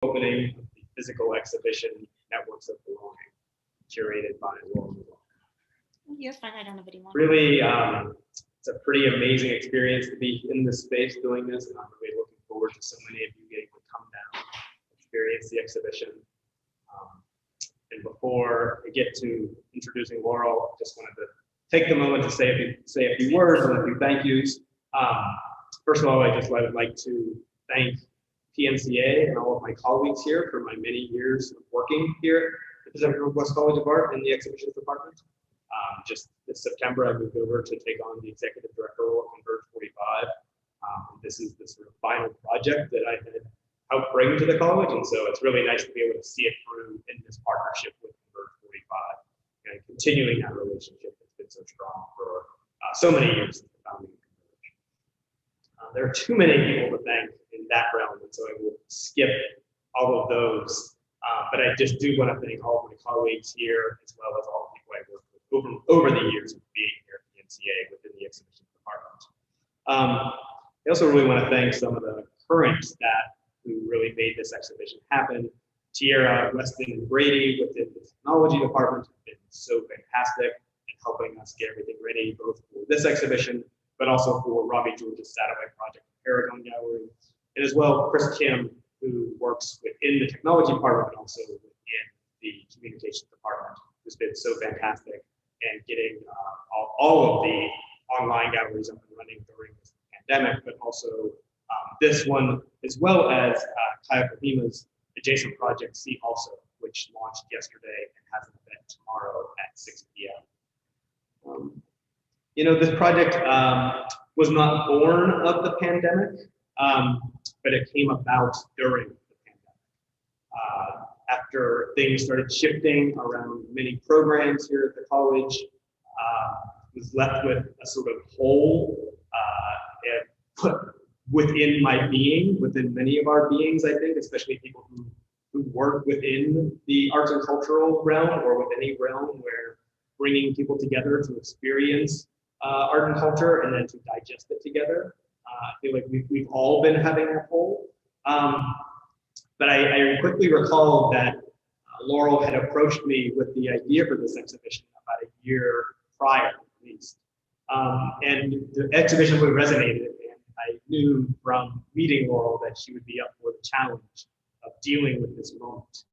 opening of the physical exhibition Networks of Belonging, curated by Laurel. You're fine, I don't have any more. Really, it's a pretty amazing experience to be in this space doing this, and I'm really looking forward to so many of you getting to come down, experience the exhibition. And before I get to introducing Laurel, just wanted to take the moment to say a few words and a few thank yous. First of all, I would like to thank PNCA and all of my colleagues here for my many years of working here at the Pacific Northwest College of Art in the exhibitions department. Just this September, I moved over to take on the executive director role at Converge 45. This is the sort of final project that I had helped bring to the college, and so it's really nice to be able to see it through in this partnership with Converge 45 and continuing that relationship that's been so strong for so many years since the founding of Converge. There are too many people to thank in that realm, and so I will skip all of those. But I just do want to thank all of my colleagues here, as well as all the people I've worked with over the years of being here at the NCA within the exhibition department. I also really want to thank some of the current staff who really made this exhibition happen. Tierra, Weston, and Brady within the technology department have been so fantastic in helping us get everything ready, both for this exhibition, but also for Robbie George's satellite project, Paragon Gallery, and as well Chris Kim, who works within the technology department, but also within the communications department, who's been so fantastic and getting all of the online galleries up and running during this pandemic, but also this one, as well as Kaya Kohima's adjacent project, See Also, which launched yesterday and has an event tomorrow at 6 p.m. You know, this project was not born of the pandemic, but it came about during the pandemic. After things started shifting around many programs here at the college, was left with a sort of hole within my being, within many of our beings, I think, especially people who work within the arts and cultural realm or with any realm where bringing people together to experience art and culture and then to digest it together. I feel like we've all been having that hole. But I quickly recall that Laurel had approached me with the idea for this exhibition about a year prior, at least. And the exhibition really resonated, and I knew from meeting Laurel that she would be up for the challenge of dealing with this moment,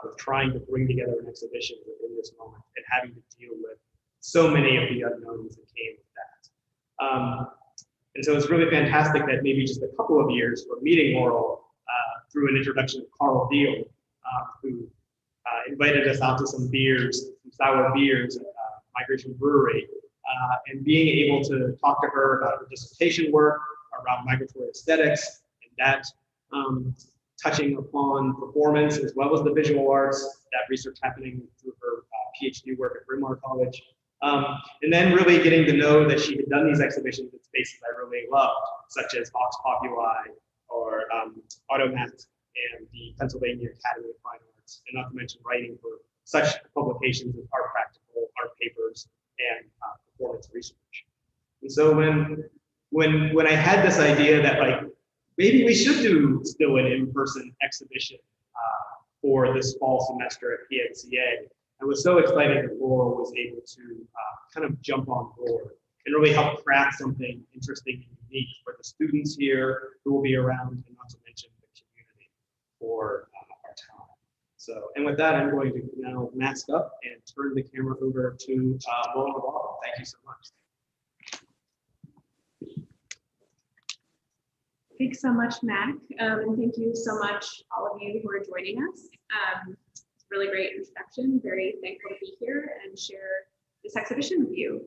with trying to bring together an exhibition within this moment and having to deal with so many of the unknowns that came with that. And so it's really fantastic that maybe just a couple of years from meeting Laurel through an introduction of Carl Deal, who invited us out to some beers, some sour beers at Migration Brewery, and being able to talk to her about her dissertation work around migratory aesthetics, and that touching upon performance as well as the visual arts, that research happening through her PhD work at Bryn Mawr College. And then really getting to know that she had done these exhibitions in spaces I really loved, such as Vox Populi or Automat and the Pennsylvania Academy of Fine Arts, and not to mention writing for such publications as Art Practical, Art Papers, and Performance Research. And so when I had this idea that like maybe we should do still an in-person exhibition for this fall semester at PNCA, I was so excited that Laurel was able to kind of jump on board and really help craft something interesting and unique for the students here who will be around, and not to mention the community for our time. So, and with that, I'm going to now mask up and turn the camera over to Laurel. Thank you so much. Thanks so much, Mac, and thank you so much, all of you who are joining us. It's a really great introduction. Very thankful to be here and share this exhibition with you.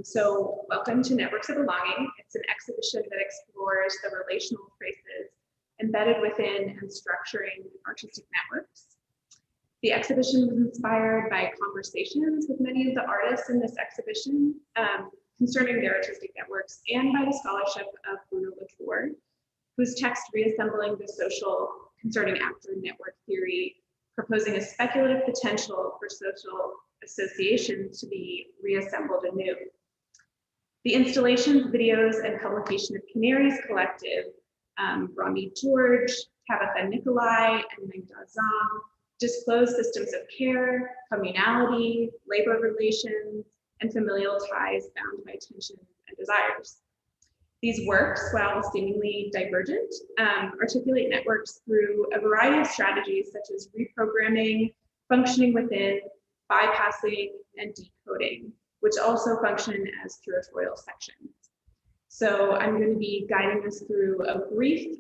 So welcome to Networks of Belonging. It's an exhibition that explores the relational traces embedded within and structuring artistic networks. The exhibition was inspired by conversations with many of the artists in this exhibition concerning their artistic networks, and by the scholarship of Bruno Latour, whose text Reassembling the Social Concerning Actor Network Theory, proposing a speculative potential for social association to be reassembled anew. The installations, videos, and publication of Canaries Collective, Rami George, Tabitha Nicolai and Mengda Zhang disclose systems of care, communality, labor relations, and familial ties bound by tensions and desires. These works, while seemingly divergent, articulate networks through a variety of strategies such as reprogramming, functioning within, bypassing, and decoding, which also function as curatorial sections. So I'm going to be guiding us through a brief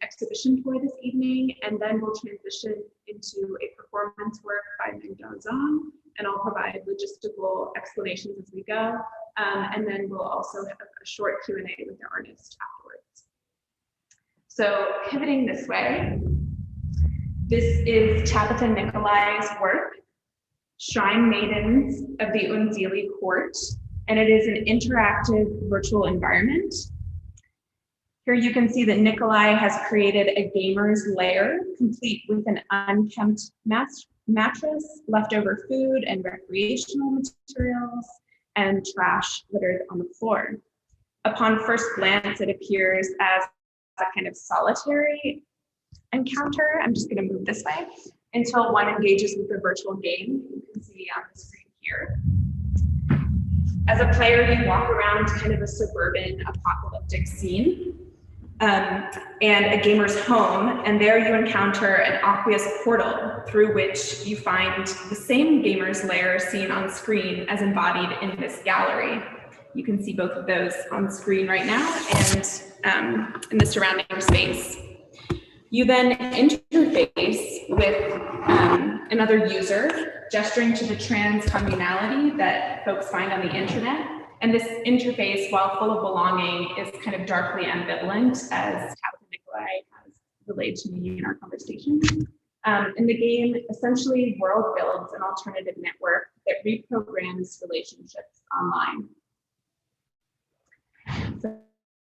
exhibition tour this evening, and then we'll transition into a performance work by Mengda Zhang, and I'll provide logistical explanations as we go, and then we'll also have a short Q&A with the artist afterwards. So pivoting this way, this is Tabitha Nicolai's work, Shrine Maidens of the Unzili Court, and it is an interactive virtual environment. Here you can see that Nicolai has created a gamer's lair, complete with an unkempt mattress, leftover food and recreational materials, and trash littered on the floor. Upon first glance, it appears as a kind of solitary encounter. I'm just going to move this way until one engages with the virtual game. You can see on the screen here. As a player, you walk around kind of a suburban apocalyptic scene and a gamer's home, and there you encounter an aqueous portal through which you find the same gamer's lair seen on screen as embodied in this gallery. You can see both of those on screen right now and in the surrounding space. You then interface with another user, gesturing to the trans communality that folks find on the internet. And this interface, while full of belonging, is kind of darkly ambivalent, as Tabitha Nicolai has relayed to me in our conversation. And the game essentially world builds an alternative network that reprograms relationships online.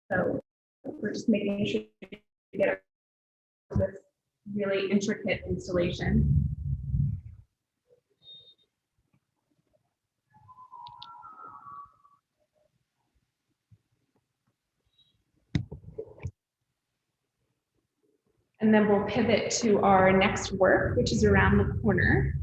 So we're just making sure to get this really intricate installation. And then we'll pivot to our next work, which is around the corner.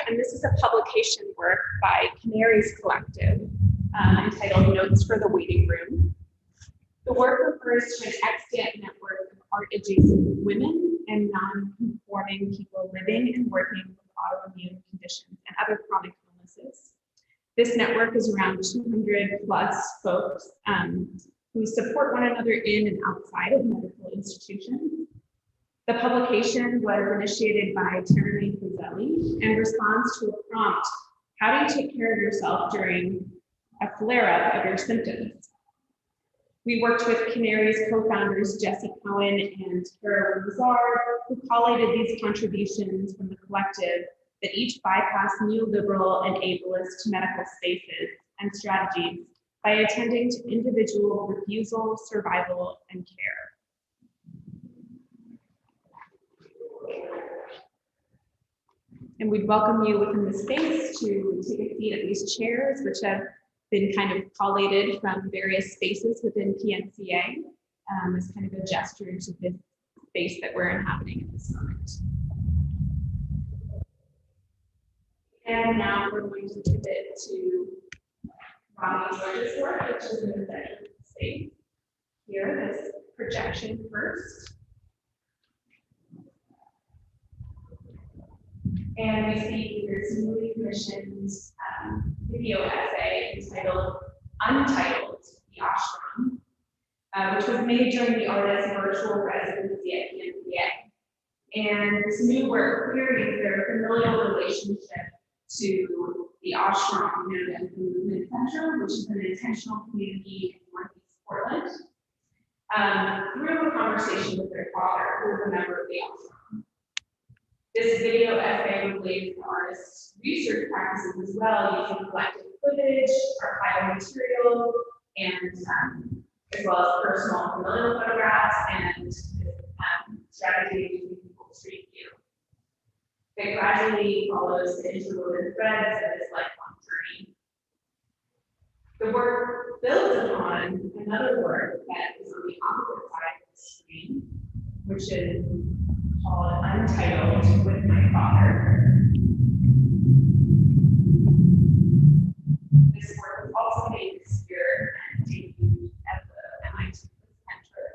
And this is a publication work by Canaries Collective entitled Notes for the Waiting Room. The work refers to an extant network of art-adjacent women and non-conforming people living and working with autoimmune conditions and other chronic illnesses. This network is around 200 plus folks who support one another in and outside of medical institutions. The publication was initiated by Terry Fazeli and responds to a prompt: how do you take care of yourself during a flare-up of your symptoms? We worked with Canaries co-founders Jesse Cohen and Kara Lazard, who collated these contributions from the collective that each bypass neoliberal and ableist medical spaces and strategies by attending to individual refusal, survival, and care. And we'd welcome you within the space to take a seat at these chairs, which have been kind of collated from various spaces within PNCA as kind of a gesture to this space that we're inhabiting at this moment. And now we're going to pivot to Ronnie George's work, which is in the second space. Here, this projection first. And we see this newly commissioned video essay entitled Untitled, the Ashram, which was made during the artist's virtual residency at PNCA. And this new work queries their familial relationship to the ashram known as the Movement Center, which is an intentional community in Northeast Portland, through a conversation with their father, who is a member of the ashram. This video essay relates the artist's research practices as well, using collective footage, archival material, and as well as personal familial photographs and strategy using Google Street View. It gradually follows the interwoven threads of this lifelong journey. The work builds upon another work that is on the opposite side of the screen, which is called Untitled with My Father. This work was also made this year and debuted at the MIT Center.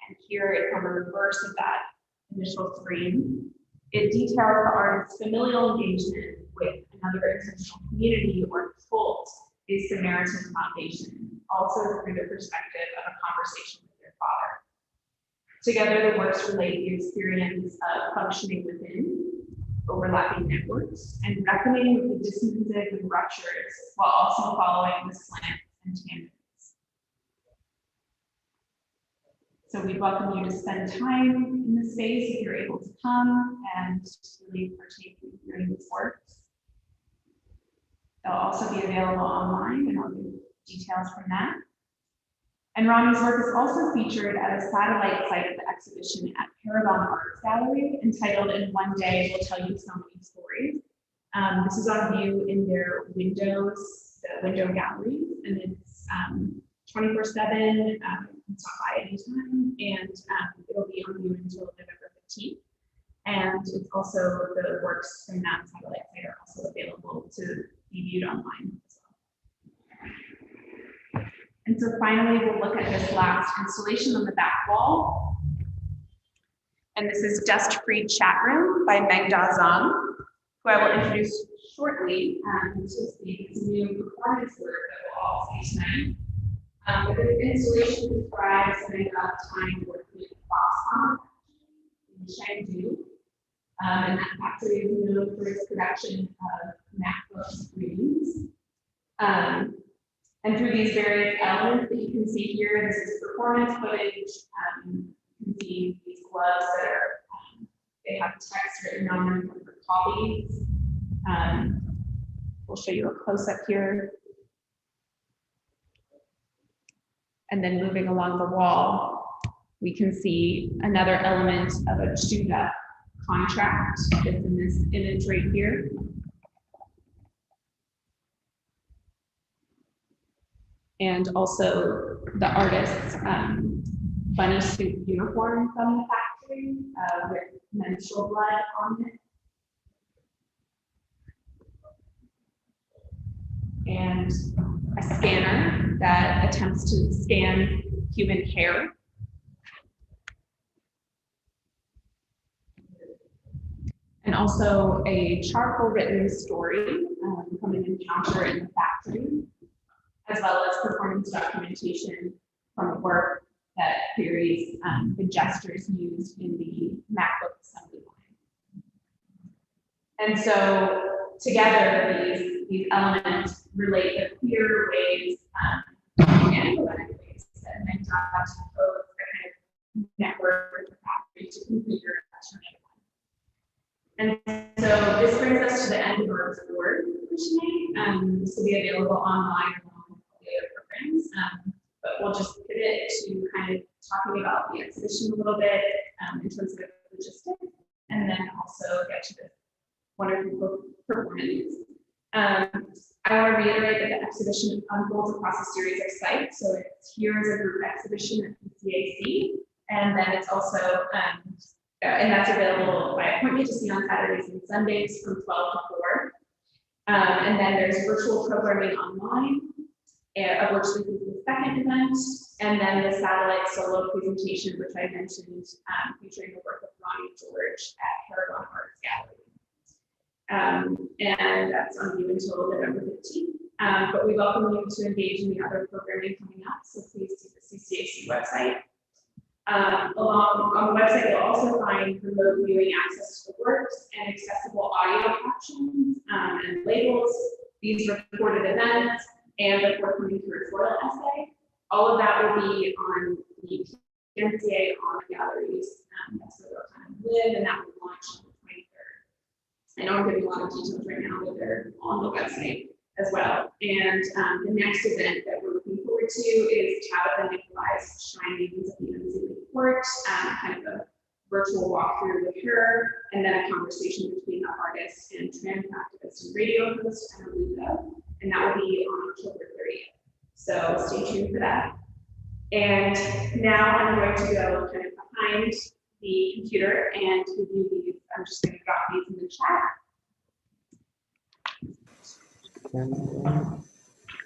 And here it's on the reverse of that initial screen. It details the artist's familial engagement with another intentional community or cult, the Samaritan Foundation, also through the perspective of a conversation with their father. Together, the works relate the experience of functioning within overlapping networks and reckoning with the distances and ruptures while also following the slants and tangents. So we welcome you to spend time in the space if you're able to come and really partake in hearing these works. They'll also be available online, and I'll give details from that. And Ronnie's work is also featured at a satellite site of the exhibition at Paragon Arts Gallery, entitled "In One Day We'll Tell You So Many Stories." This is on view in their windows, the window galleries, and it's 24/7. You can stop by anytime, and it'll be on view until November 15th. And it's also, the works from that satellite site are also available to be viewed online as well. And so finally, we'll look at this last installation on the back wall. And this is Dust-free Chatroom by Mengda Zhang, who I will introduce shortly to speak his new performance work that we'll all see tonight. But this installation describes Mengda's time working at Foxconn in Chengdu. And that factory is known for its production of MacBook screens. And through these various elements that you can see here, this is performance footage. You can see these gloves that are, they have text written on them from their colleagues. We'll show you a close-up here. And then moving along the wall, we can see another element of a chewed-up contract that's in this image right here. And also the artist's bunny suit uniform from the factory with menstrual blood on it. And a scanner that attempts to scan human hair. And also a charcoal written story from an encounter in the factory, as well as performance documentation from work that queries the gestures used in the MacBook assembly line. And so together, these elements relate the clear ways and analytic ways that Mengda proposed a kind of network with the factory to configure electronic. And so this brings us to the end of our board for tonight. This will be available online along with all the other programs. But we'll just pivot to kind of talking about the exhibition a little bit in terms of logistics, and then also get to the wonderful performance. I want to reiterate that the exhibition unfolds across a series of sites. So it's here as a group exhibition at PCAC, and then it's also and that's available by appointment to see on Saturdays and Sundays from 12 to 4. And then there's virtual programming online, of which this is the second event. And then the satellite solo presentation, which I mentioned, featuring the work of Ronnie George at Paragon Arts Gallery. And that's on view until November 15th. But we welcome you to engage in the other programming coming up. So please see the CCAC website. On the website, you'll also find remote viewing access to the works and accessible audio captions and labels, these recorded events, and the forthcoming curatorial essay. All of that will be on the PNCA on the galleries. That's where they'll kind of live, and that will launch on the 23rd. I know I'm giving a lot of details right now, but they're on the website as well. And the next event that we're looking forward to is Tabitha Nicolai's Shinings of the Unseemly Court, kind of a virtual walkthrough with her, and then a conversation between the artist and trans activist and radio host, Anna Luca, and that will be on October 30th. So stay tuned for that. And now I'm going to go kind of behind the computer and review these. I'm just going to drop these in the chat.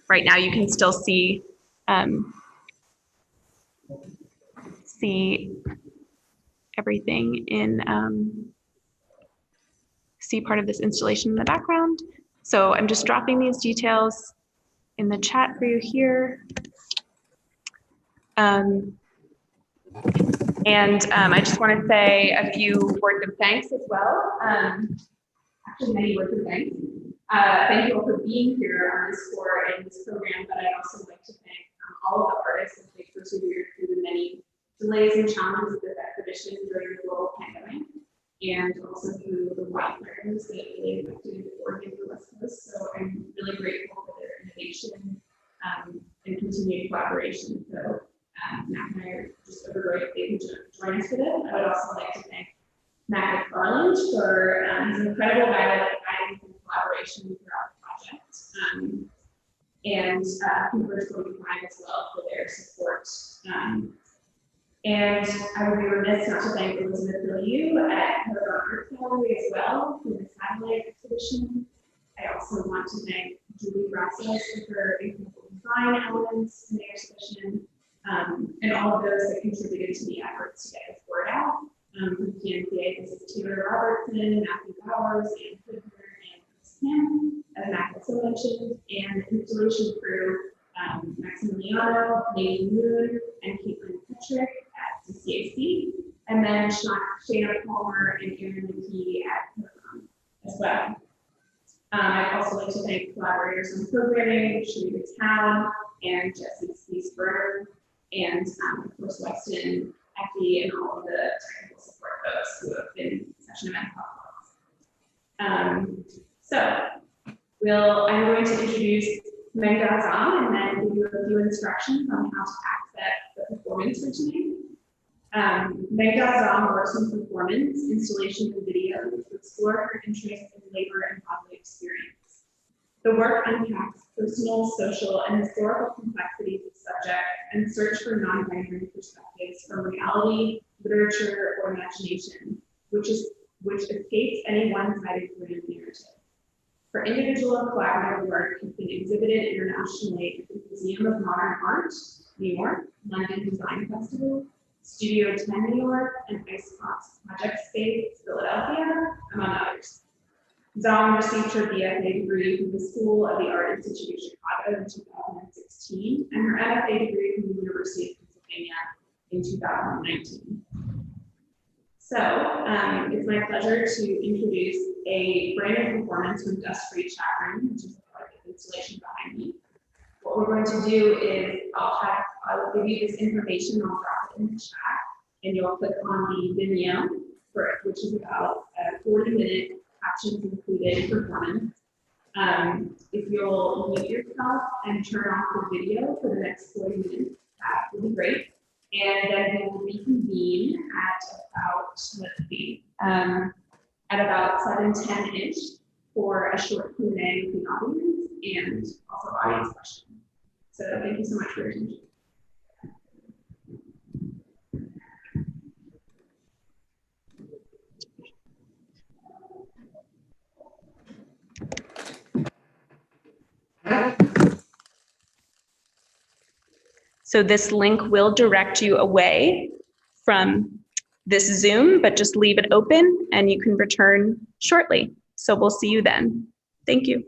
Right now you can still see everything in see part of this installation in the background. So I'm just dropping these details in the chat for you here. I just want to say a few words of thanks as well. Actually, many words of thanks. Thank you all for being here on this tour and this program, but I'd also like to thank all of the artists as they persevered through the many delays and challenges of this exhibition during the global pandemic, and also through the wildfires that really affected Oregon and the West Coast. So I'm really grateful for their innovation and continued collaboration. So Matt and I are just overjoyed that they can join us today. I would also like to thank Matt McFarland for his incredible guidance and collaboration throughout the project, and Cooper's 45 as well for their support. And I would be remiss not to thank Elizabeth Liu at her Art Gallery as well for the satellite exhibition. I also want to thank Julie Brassos for her incredible design elements in the exhibition, and all of those that contributed to the efforts to get this word out. From PNCA, this is Taylor Robertson, Matthew Bowers, Ann Clifford, and Chris Kim, as Matt also mentioned, and the installation crew, Maximiliano, Lady Moon, and Caitlin Patrick at CCAC, and then Shayna Palmer and Aaron McKee at Kirkland as well. I'd also like to thank collaborators on programming, Sharita Town, and Jesse Spiesberg, and of course Weston, Effie, and all of the technical support folks who have been session event platforms. I'm going to introduce Mengda Zhang and then give you a few instructions on how to access the performance for today. Mengda Zhang works in performance, installation, and video to explore her interest in labor and bodily experience. The work unpacks personal, social, and historical complexities of subject and search for non-binary perspectives from reality, literature, or imagination, which escapes any one-sided grand narrative. Her individual and collaborative work has been exhibited internationally at the Museum of Modern Art, New York, London Design Festival, Studio 10 New York, and Icebox Project Space, Philadelphia, among others. Zhang received her BFA degree from the School of the Art Institute of Chicago in 2016, and her MFA degree from the University of Pennsylvania in 2019. So it's my pleasure to introduce a brand new performance from Dust-free Chatroom, which is part of the installation behind me. What we're going to do is I will give you this information, I'll drop it in the chat, and you'll click on the video, which is about a 40-minute captions included performance. If you'll mute yourself and turn off the video for the next 40 minutes, that would be great. And then we will reconvene at about 7:10-ish for a short Q&A with the audience and also audience questions. So thank you so much for your attention. So this link will direct you away from this Zoom, but just leave it open and you can return shortly. So we'll see you then. Thank you.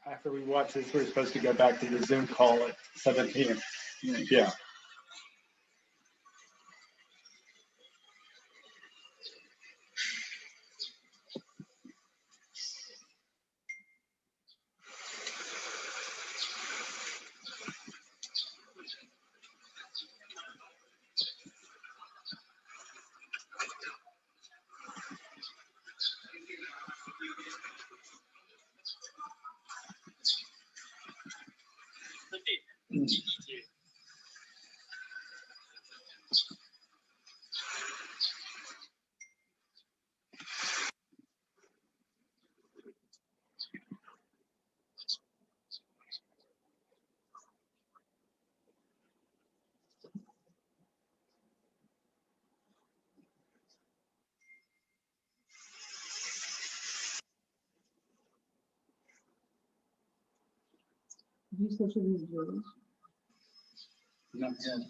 After we watch this, we're supposed to go back to the Zoom call at 7 p.m. Yeah. You switch with these jewels. Not yet.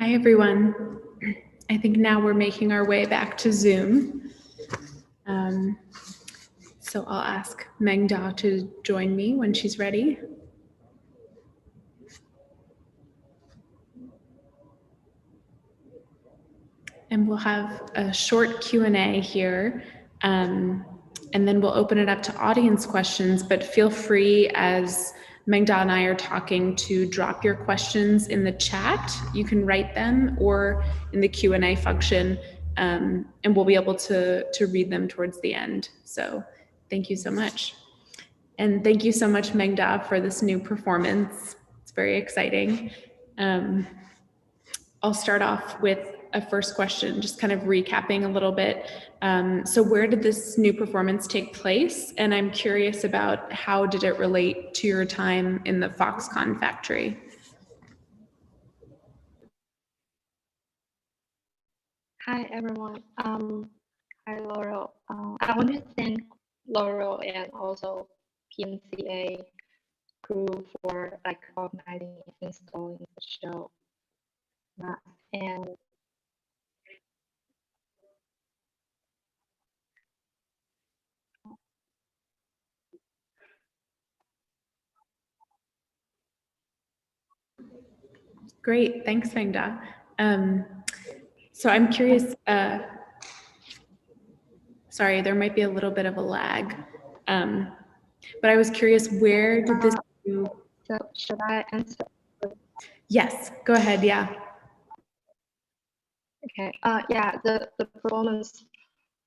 Hi, everyone. I think now we're making our way back to Zoom. So I'll ask Mengda to join me when she's ready. And we'll have a short Q&A here, and then we'll open it up to audience questions, but feel free as Mengda and I are talking to drop your questions in the chat. You can write them or in the Q&A function, and we'll be able to read them towards the end. So thank you so much. And thank you so much, Mengda, for this new performance. It's very exciting. I'll start off with a first question, just kind of recapping a little bit. So where did this new performance take place? And I'm curious about how did it relate to your time in the Foxconn factory? Hi, everyone. Hi, Laurel. I want to thank Laurel and also PNCA crew for like organizing and installing the show. And Great, thanks, Mengda. So I'm curious, sorry, there might be a little bit of a lag, but I was curious, where did this new... so should I answer? Yes, go ahead, yeah. Okay. Yeah, the performance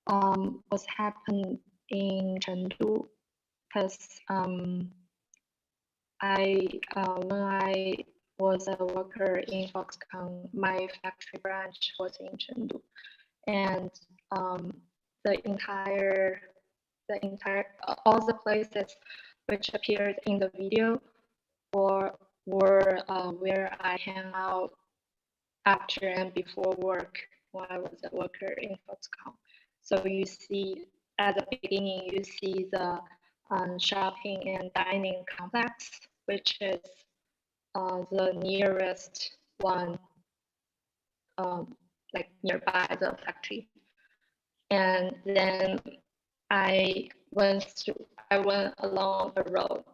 was happened in Chengdu because when I was a worker in Foxconn, my factory branch was in Chengdu, and the entire all the places which appeared in the video were where I hang out after and before work when I was a worker in Foxconn. So you see at the beginning, you see the shopping and dining complex, which is the nearest one, like nearby the factory. And then I went along a road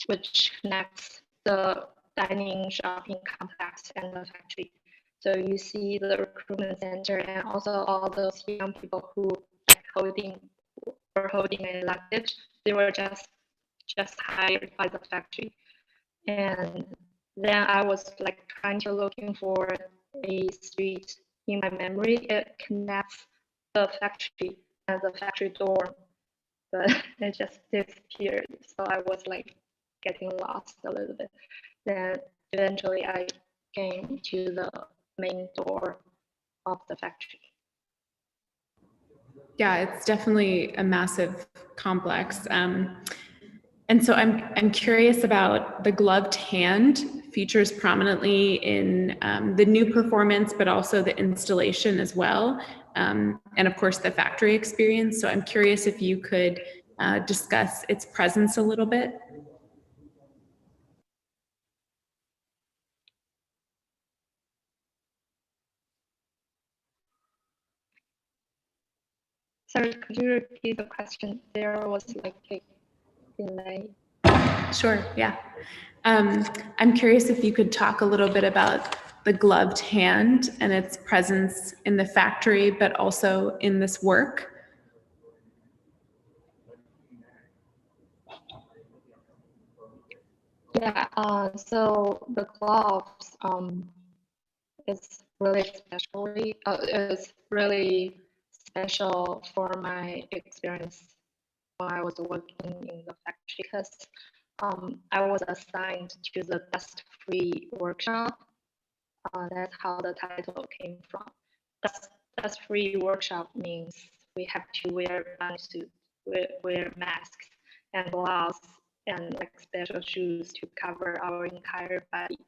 which connects the dining shopping complex and the factory. So you see the recruitment center and also all those young people who were holding a luggage. They were just hired by the factory. And then I was like trying to looking for a street in my memory. It connects the factory and the factory door, but it just disappeared. So I was like getting lost a little bit. Then eventually I came to the main door of the factory. Yeah, it's definitely a massive complex. And so I'm curious about the gloved hand features prominently in the new performance, but also the installation as well. And of course the factory experience. So I'm curious if you could discuss its presence a little bit. Sorry, could you repeat the question? There was like a delay. Sure, yeah. I'm curious if you could talk a little bit about the gloved hand and its presence in the factory, but also in this work. Yeah, so the gloves is really special for my experience when I was working in the factory because I was assigned to the dust-free workshop. That's how the title came from. Dust-free workshop means we have to wear suits, wear masks and gloves and like special shoes to cover our entire body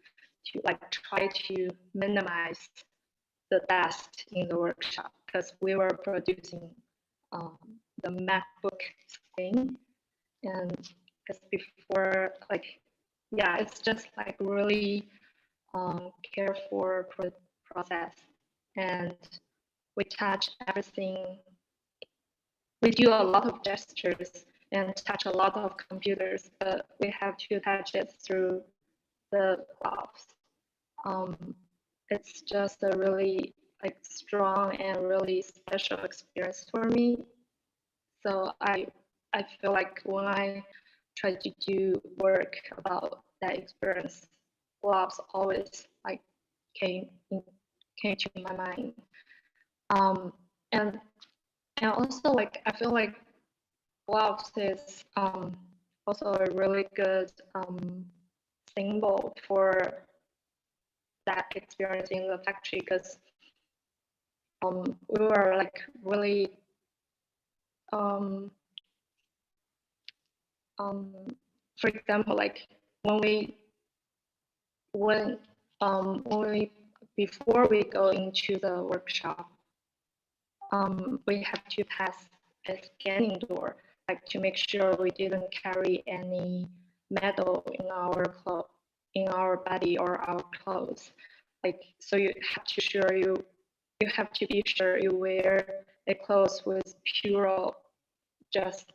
to like try to minimize the dust in the workshop because we were producing the MacBook screen, and because before, like, yeah, it's just like really careful process, and we touch everything. We do a lot of gestures and touch a lot of computers, but we have to touch it through the gloves. It's just a really like strong and really special experience for me. So I feel like when I try to do work about that experience, gloves always like came to my mind. And also like I feel like gloves is also a really good symbol for that experience in the factory, because we were like really for example, like when we before we go into the workshop, we have to pass a scanning door, like to make sure we didn't carry any metal in our body or our clothes. Like, so you have to be sure you wear a clothes with pure, just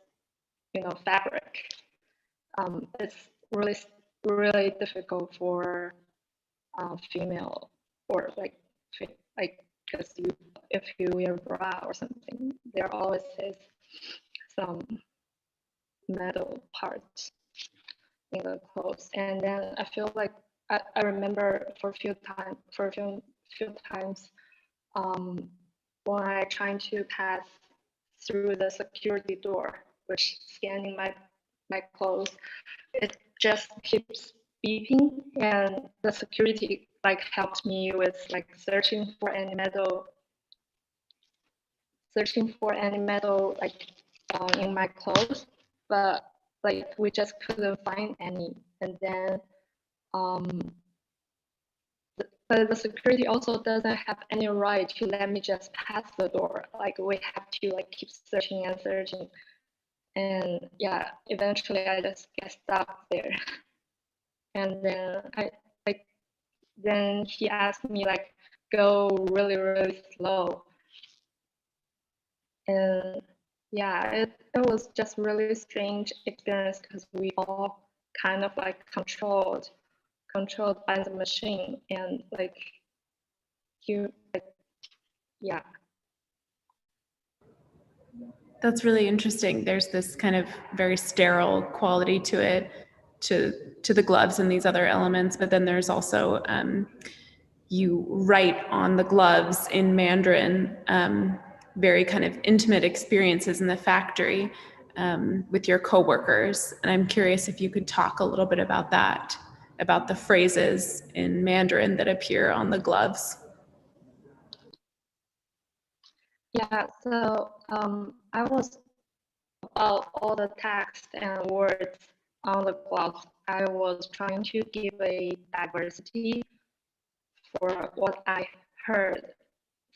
fabric. It's really difficult for female, or like because if you wear bra or something, there always is some metal parts in the clothes. And then I feel like I remember for a few times when I trying to pass through the security door, which scanning my clothes, it just keeps beeping, and the security like helps me with like searching for any metal like in my clothes, but like we just couldn't find any. And then but the security also doesn't have any right to let me just pass the door. Like we have to like keep searching and searching. And yeah, eventually I just get stuck there. And then he asked me like go really, really slow. And yeah, it was just really strange experience, because we all kind of like controlled by the machine, and like yeah. That's really interesting. There's this kind of very sterile quality to it, to the gloves and these other elements, but then there's also you write on the gloves in Mandarin, very kind of intimate experiences in the factory with your coworkers. And I'm curious if you could talk a little bit about that, about the phrases in Mandarin that appear on the gloves. Yeah, so I was about all the text and words on the gloves. I was trying to give a diversity for what I heard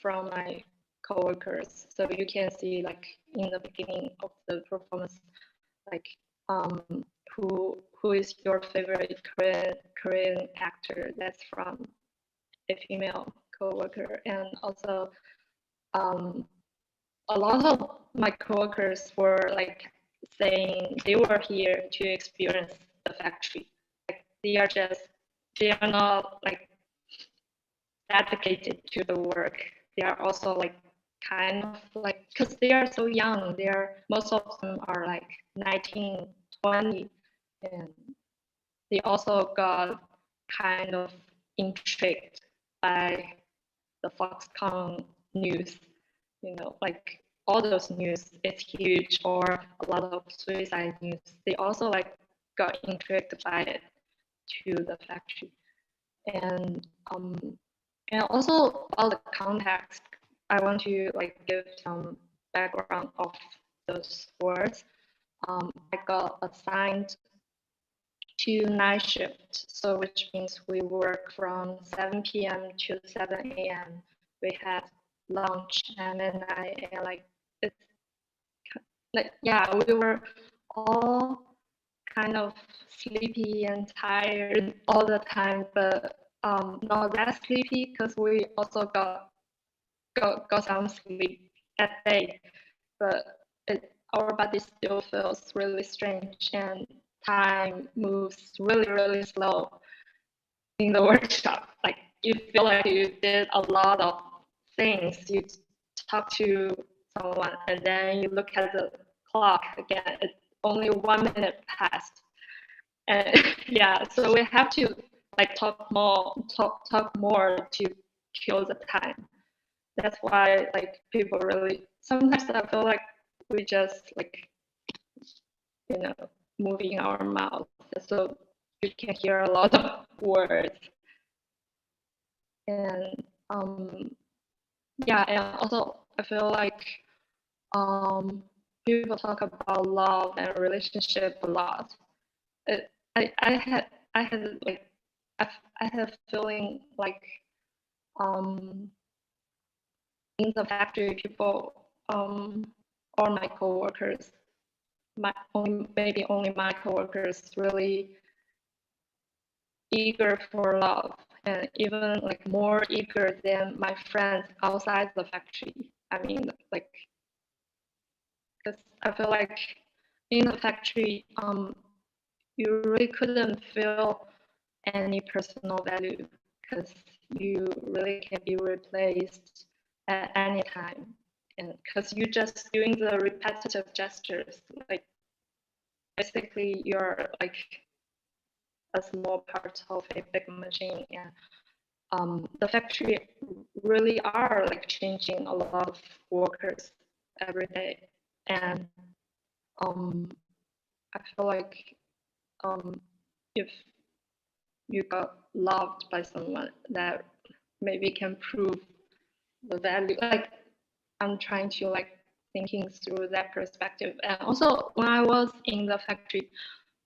from my coworkers. So you can see like in the beginning of the performance, like who is your favorite Korean actor that's from a female coworker. And also a lot of my coworkers were like saying they were here to experience the factory. Like they are not like dedicated to the work. They are also like kind of like, because they are so young, most of them are like 19, 20, and they also got kind of intrigued by the Foxconn news, like all those news is huge, or a lot of suicide news. They also like got intrigued by it to the factory. And also all the context, I want to like give some background of those words. I got assigned to night shift, so which means we work from 7 p.m. to 7 a.m. We had lunch and then and like it's like, yeah, we were all kind of sleepy and tired all the time, but not that sleepy because we also got some sleep at day, but our body still feels really strange and time moves really slow in the workshop. Like you feel like you did a lot of things. You talk to someone and then you look at the clock again. It's only 1 minute passed, and yeah, so we have to like talk more to kill the time. That's why like people really sometimes I feel like we just like moving our mouth, so you can hear a lot of words. And yeah, and also I feel like people talk about love and relationship a lot. I had like I had a feeling like in the factory people or my coworkers, maybe only my coworkers really eager for love, and even like more eager than my friends outside the factory. I mean, like, because I feel like in the factory, you really couldn't feel any personal value because you really can be replaced at any time, and because you're just doing the repetitive gestures, like basically you're like a small part of a big machine. And the factory really are like changing a lot of workers every day. And I feel like if you got loved by someone, that maybe can prove the value. Like I'm trying to like thinking through that perspective. And also when I was in the factory,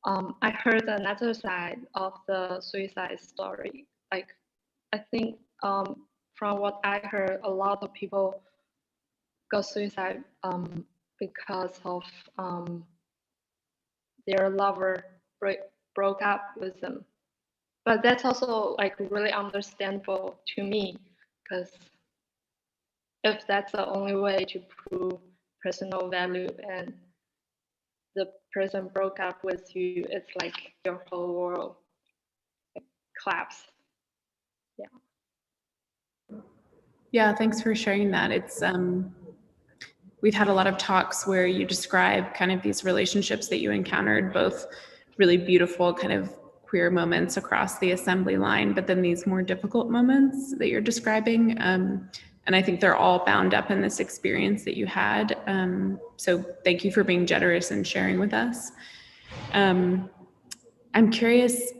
I heard another side of the suicide story. Like I think from what I heard, a lot of people got suicide because of their lover broke up with them. But that's also like really understandable to me, because if that's the only way to prove personal value and the person broke up with you, it's like your whole world collapse. Yeah, thanks for sharing that. It's we've had a lot of talks where you describe kind of these relationships that you encountered, both really beautiful kind of queer moments across the assembly line, but then these more difficult moments that you're describing. And I think they're all bound up in this experience that you had. So thank you for being generous and sharing with us. I'm curious,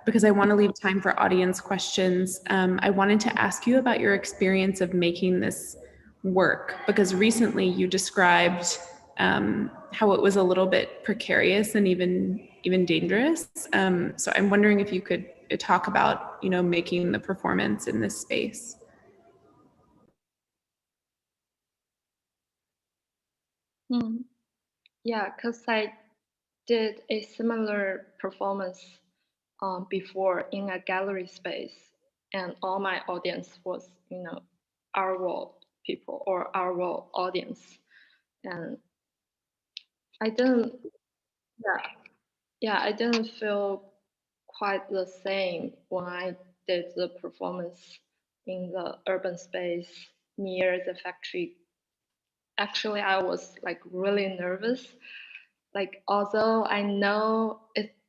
because I want to leave time for audience questions. I wanted to ask you about your experience of making this work, because recently you described how it was a little bit precarious and even dangerous. So I'm wondering if you could talk about, making the performance in this space. Yeah, because I did a similar performance before in a gallery space, and all my audience was, our world people or our world audience, and I didn't, I didn't feel quite the same when I did the performance in the urban space near the factory. Actually, I was like really nervous. Like, although I know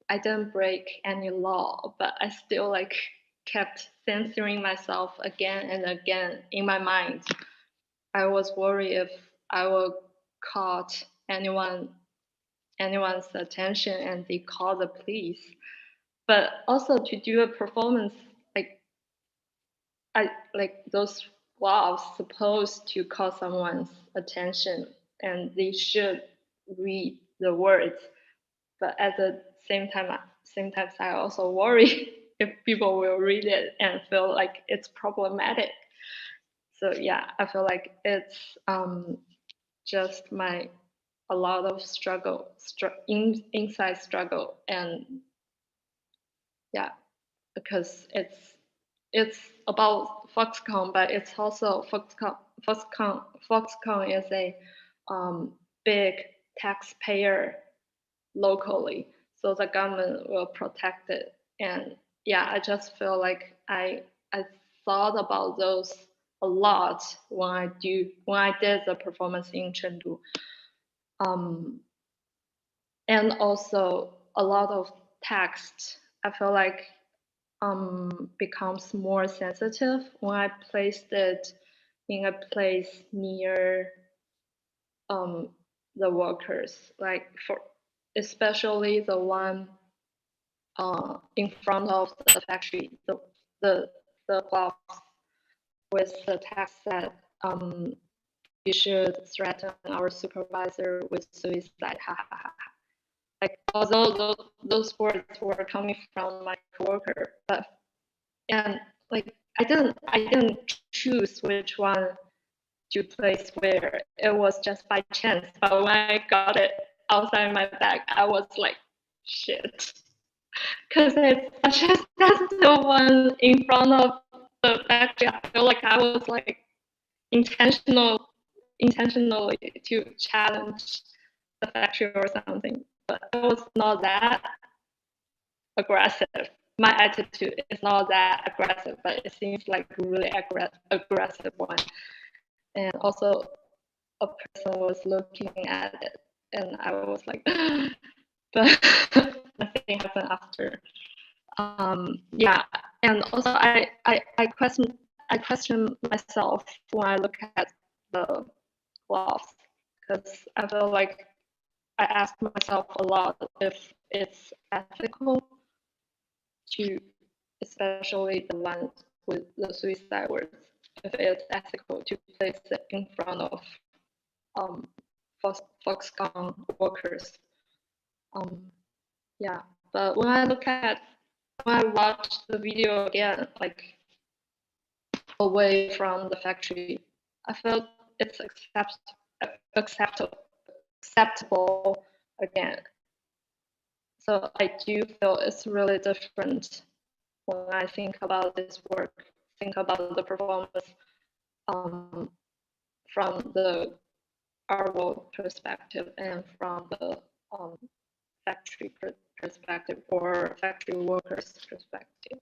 I didn't break any law, but I still like kept censoring myself again and again in my mind. I was worried if I would caught anyone's attention and they call the police. But also to do a performance, those walls supposed to call someone's attention and they should read the words. But at the same time I also worry if people will read it and feel like it's problematic. So yeah, I feel like it's just a lot of struggle, inside struggle, and yeah, because it's it's about Foxconn, but it's also Foxconn is a big taxpayer locally, so the government will protect it. And yeah, I just feel like I thought about those a lot when I did the performance in Chengdu. And also a lot of text, I feel like becomes more sensitive when I placed it in a place near the workers, like especially the one in front of the factory, the box with the text that you should threaten our supervisor with suicide. Ha ha ha. Like although those words were coming from my coworker, but and like I didn't choose which one to place where. It was just by chance. But when I got it outside my bag, I was like, shit. Because it's such a sensitive one in front of the factory. I feel like I was like intentionally to challenge the factory or something. But it was not that aggressive. My attitude is not that aggressive, but it seems like a really aggressive one. And also a person was looking at it and I was like, but nothing happened after. Yeah, and also I question myself when I look at the gloves, because I feel like I ask myself a lot if it's ethical to, especially the ones with the suicide words, if it's ethical to place it in front of Foxconn workers. Yeah, but when I watch the video again, like away from the factory, I felt it's acceptable again. So I do feel it's really different when I think about this work, think about the performance from the Arvo perspective and from the factory perspective or factory workers perspective.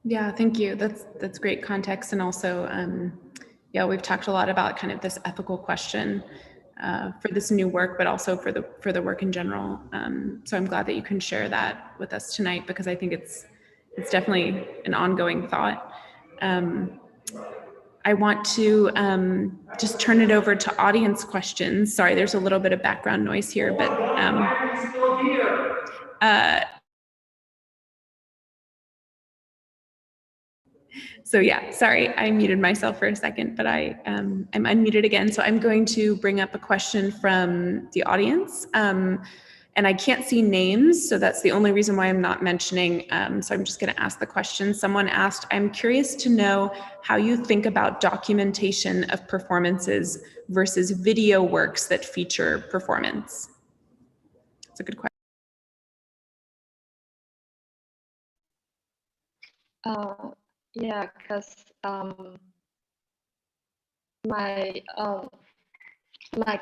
Yeah, thank you. That's great context. And also, yeah, we've talked a lot about kind of this ethical question for this new work, but also for the work in general. So I'm glad that you can share that with us tonight, because I think it's definitely an ongoing thought. I want to just turn it over to audience questions. Sorry, there's a little bit of background noise here, but so yeah, sorry, I muted myself for a second, but I'm unmuted again. So I'm going to bring up a question from the audience. And I can't see names, so that's the only reason why I'm not mentioning. So I'm just going to ask the question. Someone asked, I'm curious to know how you think about documentation of performances versus video works that feature performance. That's a good question. Yeah, because my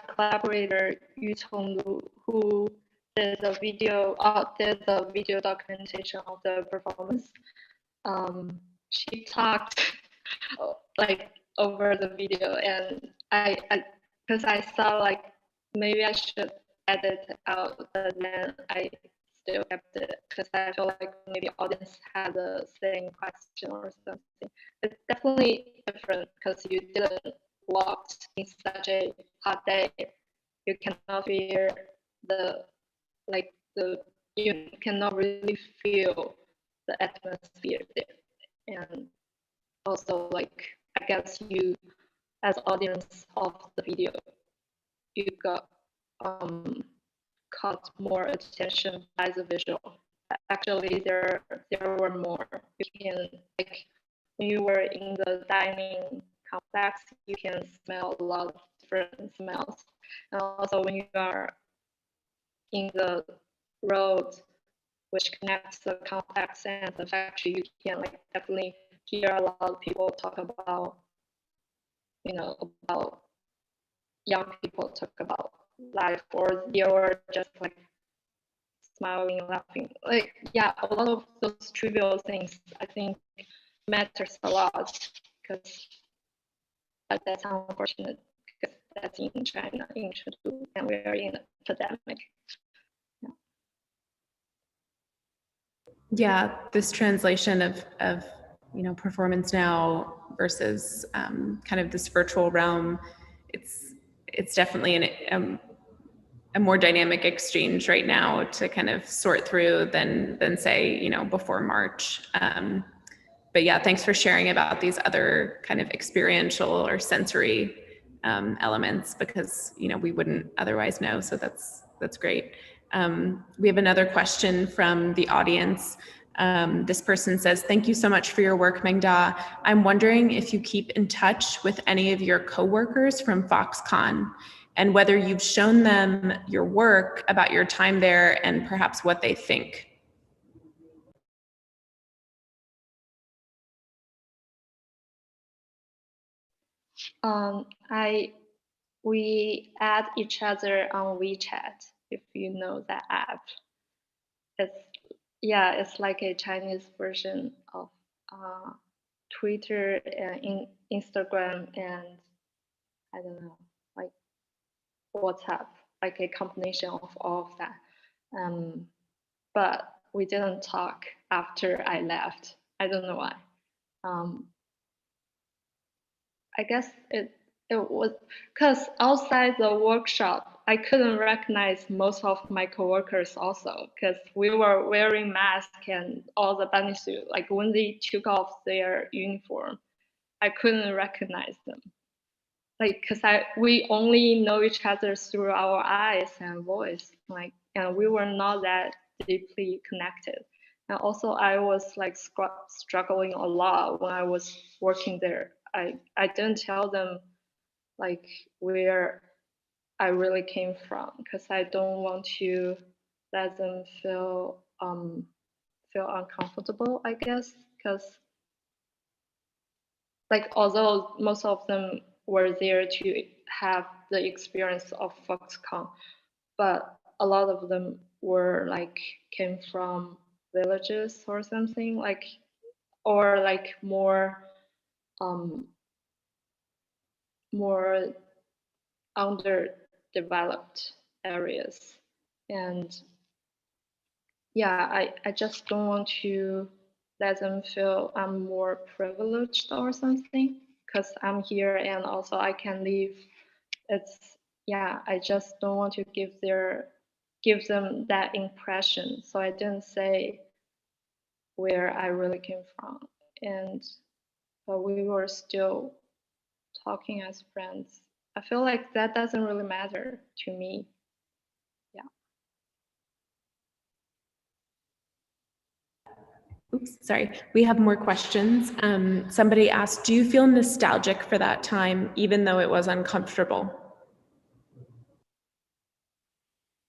collaborator Yu Chenglu, who did the video documentation of the performance, she talked like over the video, and I because I saw like maybe I should edit it out, but then I still kept it because I feel like maybe audience had the same question or something. It's definitely different because you didn't walk in such a hot day. You cannot feel you cannot really feel the atmosphere there. And also, like, I guess you as audience of the video, you got caught more attention by the visual. Actually, there were more. You can, like, when you were in the dining complex, you can smell a lot of different smells. And also when you are in the road which connects the complex and the factory. You can like definitely hear a lot of people talk about, about young people talk about life, or they were just like smiling, laughing. Like, yeah, a lot of those trivial things I think matters a lot, because that's unfortunate, because that's in China in Chengdu, and we are in a pandemic. Yeah, this translation of performance now versus kind of this virtual realm, it's definitely a more dynamic exchange right now to kind of sort through than say before March. But yeah, thanks for sharing about these other kind of experiential or sensory elements, because we wouldn't otherwise know. So that's great. We have another question from the audience. This person says, "Thank you so much for your work, Mengda. I'm wondering if you keep in touch with any of your coworkers from Foxconn, and whether you've shown them your work about your time there and perhaps what they think." We add each other on WeChat, if you know that app. It's like a Chinese version of Twitter and Instagram, and I don't know, like WhatsApp, like a combination of all of that. But we didn't talk after I left. I don't know why. I guess it was because outside the workshop, I couldn't recognize most of my coworkers also, because we were wearing masks and all the bunny suit. Like when they took off their uniform, I couldn't recognize them. Like, because we only know each other through our eyes and voice, like, and we were not that deeply connected. And also I was like struggling a lot when I was working there. I didn't tell them like where I really came from, because I don't want to let them feel uncomfortable, I guess, because like although most of them were there to have the experience of Foxconn, but a lot of them were like came from villages or something, like, or like more underdeveloped areas. And yeah, I just don't want to let them feel I'm more privileged or something, because I'm here and also I can leave. I just don't want to give them that impression. So I didn't say where I really came from. But we were still talking as friends. I feel like that doesn't really matter to me. Yeah. Oops, sorry. We have more questions. Somebody asked, do you feel nostalgic for that time, even though it was uncomfortable?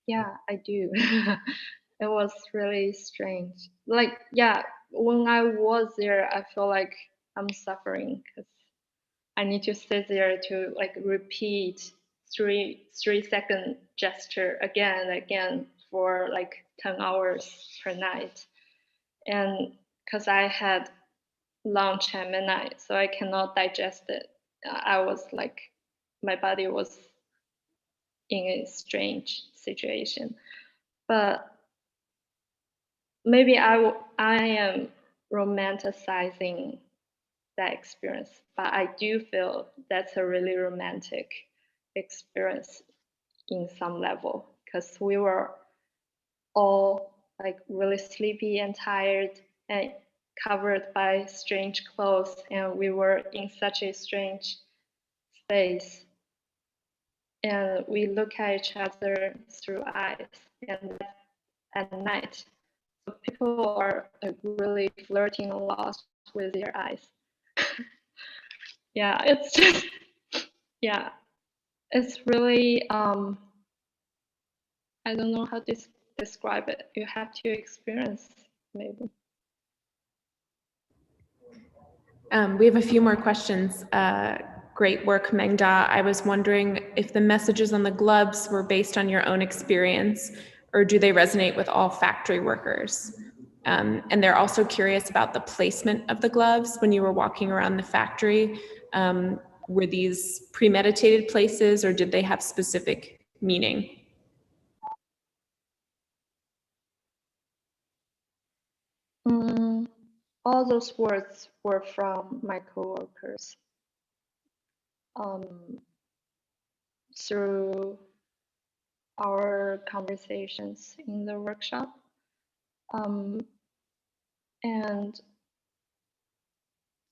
Yeah, I do. It was really strange. Like, yeah, when I was there, I feel like I'm suffering because I need to sit there to like repeat three-second gesture again and again for like 10 hours per night. And because I had lunch at midnight, so I cannot digest it. I was like, my body was in a strange situation. But maybe I am romanticizing that experience, but I do feel that's a really romantic experience in some level, because we were all like really sleepy and tired and covered by strange clothes, and we were in such a strange space, and we look at each other through eyes, and at night so people are like really flirting a lot with their eyes. Yeah, it's just it's really I don't know how to describe it. You have to experience, maybe. We have a few more questions. Great work, Mengda. I was wondering if the messages on the gloves were based on your own experience, or do they resonate with all factory workers? And they're also curious about the placement of the gloves when you were walking around the factory. Were these premeditated places, or did they have specific meaning? All those words were from my coworkers. Through our conversations in the workshop. And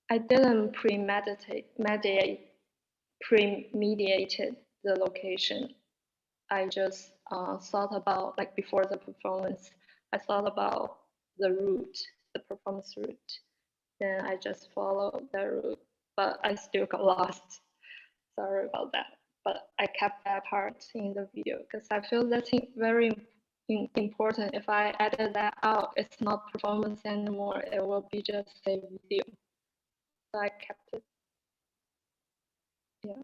I didn't premediated the location. I just thought about, like, before the performance, I thought about the route, the performance route. Then I just followed the route, but I still got lost. Sorry about that. But I kept that part in the video because I feel that's very important. If I edit that out, it's not performance anymore. It will be just a video. So I kept it. Yeah.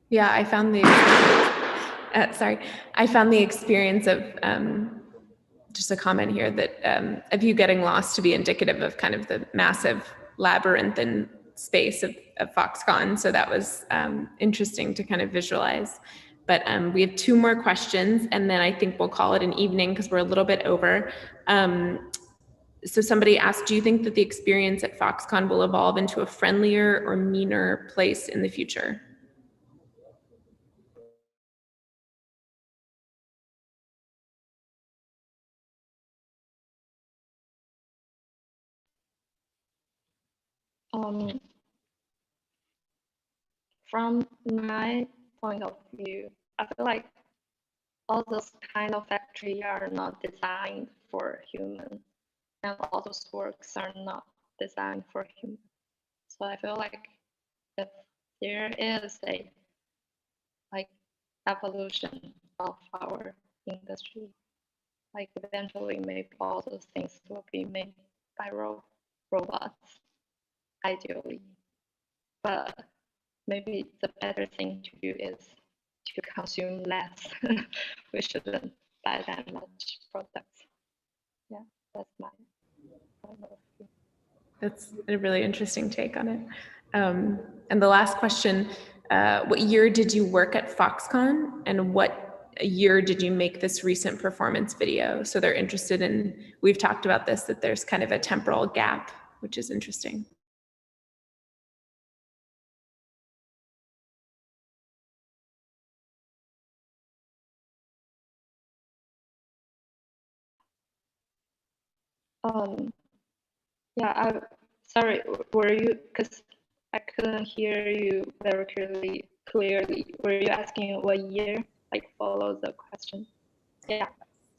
Yeah, I found the I found the experience of just a comment here that of you getting lost to be indicative of kind of the massive labyrinthine space of Foxconn. So that was interesting to kind of visualize. But we have two more questions, and then I think we'll call it an evening because we're a little bit over. So somebody asked, do you think that the experience at Foxconn will evolve into a friendlier or meaner place in the future? From my point of view, I feel like all those kind of factory are not designed for human, and all those works are not designed for human. So I feel like if there is a evolution of our industry, like eventually maybe all those things will be made by robots, ideally. But maybe the better thing to do is to consume less. We shouldn't buy that much products. Yeah, that's my point of view. That's a really interesting take on it. And the last question, what year did you work at Foxconn, and what year did you make this recent performance video? So they're interested in, we've talked about this, that there's kind of a temporal gap, which is interesting. Yeah, sorry, were you, because I couldn't hear you very clearly. Were you asking what year? Like, follow the question. Yeah,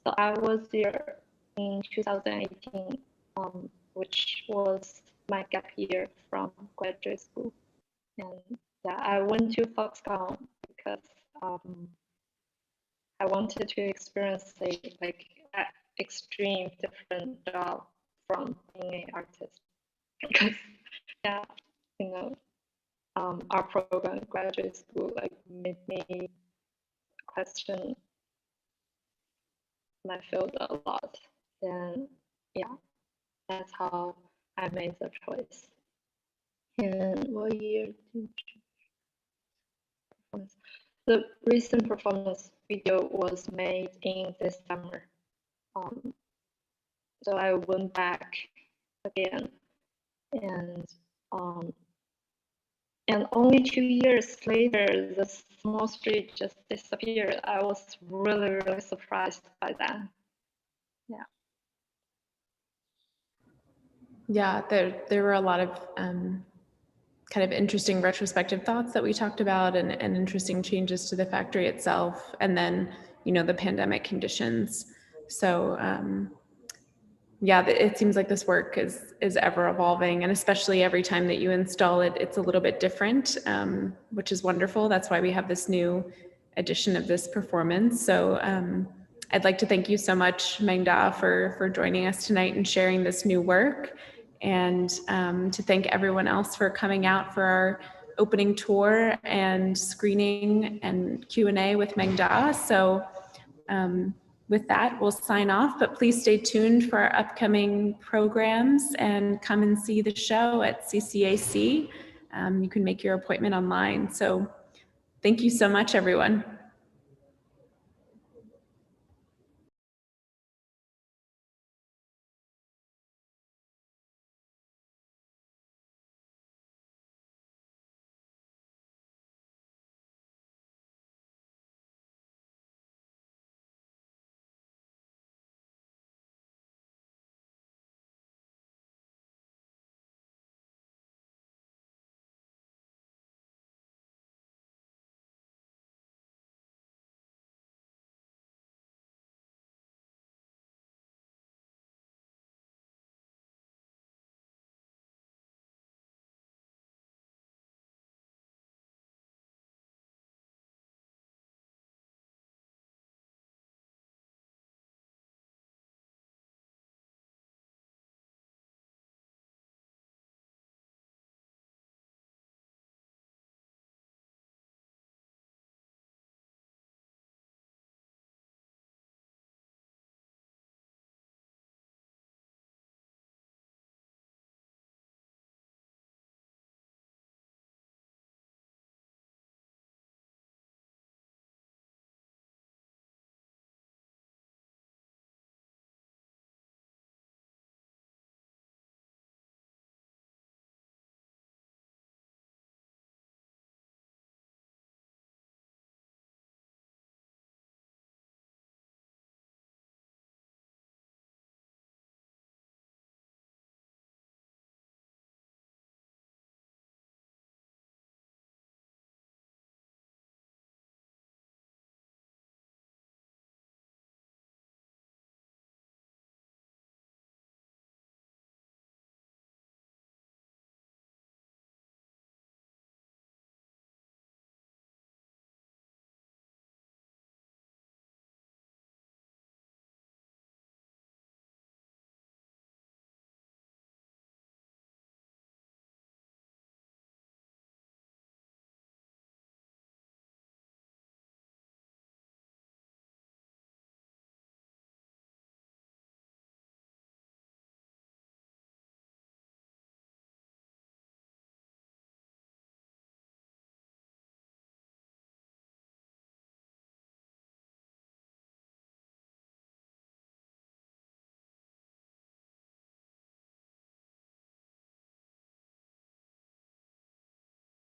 so I was there in 2018, which was my gap year from graduate school. And yeah, I went to Foxconn because I wanted to experience a extreme different job from being an artist. Because yeah, you know, our program, graduate school, like made me question my field a lot. And yeah, that's how I made the choice. And what year did you? The recent performance video was made in this summer. So I went back again, and only 2 years later, the small street just disappeared. I was really surprised by that. Yeah. Yeah, there were a lot of kind of interesting retrospective thoughts that we talked about, and interesting changes to the factory itself, and then, you know, the pandemic conditions. So yeah, it seems like this work is ever evolving, and especially every time that you install it, it's a little bit different, which is wonderful. That's why we have this new edition of this performance. So I'd like to thank you so much, Mengda, for joining us tonight and sharing this new work, and to thank everyone else for coming out for our opening tour and screening and Q&A with Mengda. So with that, we'll sign off, but please stay tuned for our upcoming programs and come and see the show at CCAC. You can make your appointment online. So thank you so much, everyone.